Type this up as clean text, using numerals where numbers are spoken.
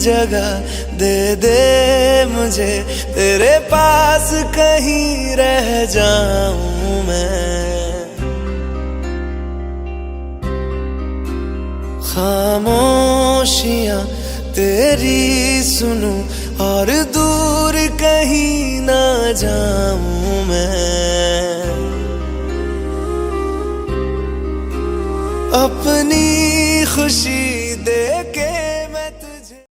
जगह दे दे मुझे, तेरे पास कहीं रह जाऊं मैं। खामोशियां तेरी सुनूं और दूर कहीं ना जाऊं मैं। अपनी खुशी दे